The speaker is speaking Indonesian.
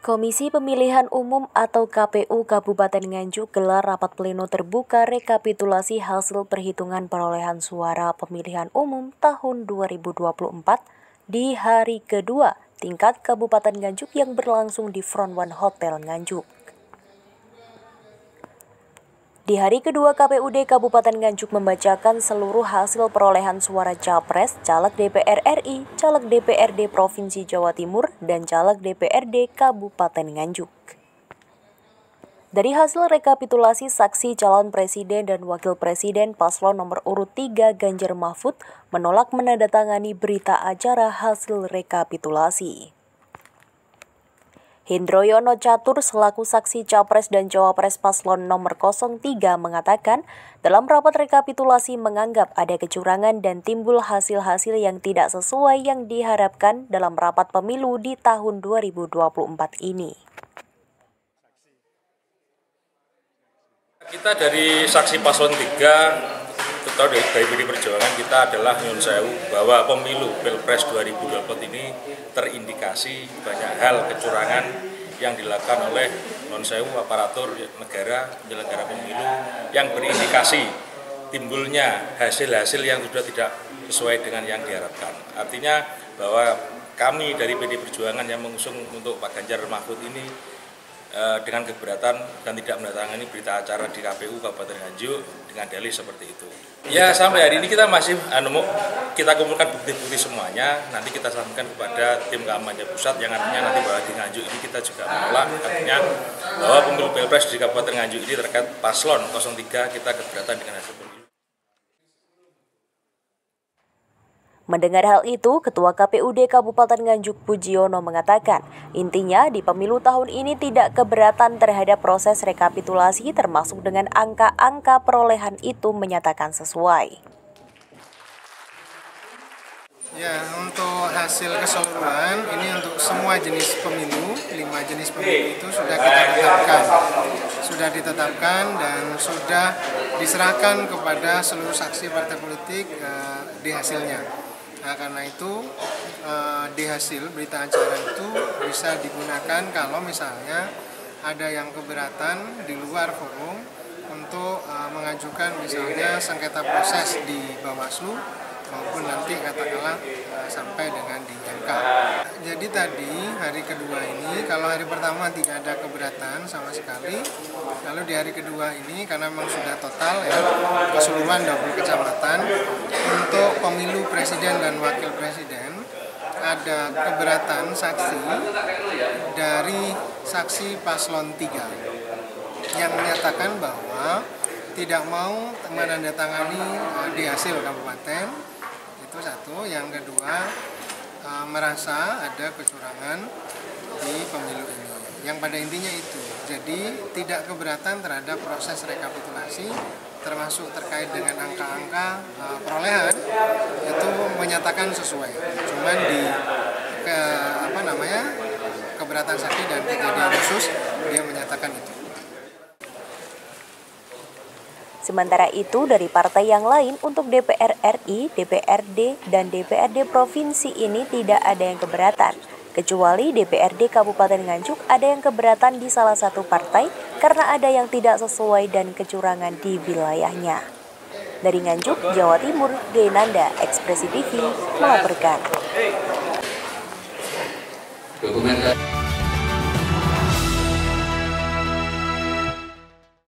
Komisi Pemilihan Umum atau KPU Kabupaten Nganjuk gelar rapat pleno terbuka rekapitulasi hasil perhitungan perolehan suara pemilihan umum tahun 2024 di hari kedua tingkat Kabupaten Nganjuk yang berlangsung di Front One Hotel Nganjuk. Di hari kedua, KPUD Kabupaten Nganjuk membacakan seluruh hasil perolehan suara Capres, Caleg DPR RI, Caleg DPRD Provinsi Jawa Timur, dan Caleg DPRD Kabupaten Nganjuk. Dari hasil rekapitulasi, saksi calon presiden dan wakil presiden paslon nomor urut 3 Ganjar Mahfud menolak menandatangani berita acara hasil rekapitulasi. Hendroyono Catur selaku saksi Capres dan Cawapres paslon nomor 03 mengatakan dalam rapat rekapitulasi menganggap ada kecurangan dan timbul hasil-hasil yang tidak sesuai yang diharapkan dalam rapat pemilu di tahun 2024 ini. Kita dari saksi paslon 3 atau dari PD Perjuangan kita adalah nyun sewu bahwa pemilu Pilpres 2024 ini terindikasi banyak hal kecurangan yang dilakukan oleh nyun sewu aparatur negara penyelenggara pemilu yang berindikasi timbulnya hasil-hasil yang sudah tidak sesuai dengan yang diharapkan. Artinya bahwa kami dari PD Perjuangan yang mengusung untuk Pak Ganjar Mahfud ini dengan keberatan dan tidak menandatangani berita acara di KPU Kabupaten Nganjuk dengan dalih seperti itu. Ya, sampai hari ini kita masih kita kumpulkan bukti-bukti semuanya, nanti kita sampaikan kepada tim kampanye pusat yang artinya nanti bahwa di Nganjuk ini kita juga menolak, artinya bahwa pemilu Pilpres di Kabupaten Nganjuk ini terkait paslon 03 kita keberatan dengan hasil pemilu. Mendengar hal itu, Ketua KPUD Kabupaten Nganjuk Pujiono mengatakan, intinya di pemilu tahun ini tidak keberatan terhadap proses rekapitulasi termasuk dengan angka-angka perolehan itu menyatakan sesuai. Ya, untuk hasil keseluruhan ini untuk semua jenis pemilu, 5 jenis pemilu itu sudah kita tetapkan. Sudah ditetapkan dan sudah diserahkan kepada seluruh saksi partai politik di hasilnya. Nah, karena itu di hasil berita acara itu bisa digunakan kalau misalnya ada yang keberatan di luar forum untuk mengajukan misalnya sengketa proses di Bawaslu maupun nanti katakanlah sampai dengan di MK. Jadi tadi hari kedua ini kalau hari pertama tidak ada keberatan sama sekali, lalu di hari kedua ini karena memang sudah total ya keseluruhan 20 kecamatan untuk pemilu presiden dan wakil presiden ada keberatan saksi dari saksi paslon 3 yang menyatakan bahwa tidak mau menandatangani di hasil kabupaten. Itu satu. Yang kedua, merasa ada kecurangan di pemilu ini. Yang pada intinya itu. Jadi tidak keberatan terhadap proses rekapitulasi termasuk terkait dengan angka-angka perolehan itu menyatakan sesuai. Cuman di keberatan saksi dan kejadian khusus dia menyatakan itu. Sementara itu, dari partai yang lain untuk DPR RI, DPRD, dan DPRD Provinsi ini tidak ada yang keberatan. Kecuali DPRD Kabupaten Nganjuk ada yang keberatan di salah satu partai karena ada yang tidak sesuai dan kecurangan di wilayahnya. Dari Nganjuk, Jawa Timur, Gainanda, Ekspresi TV melaporkan.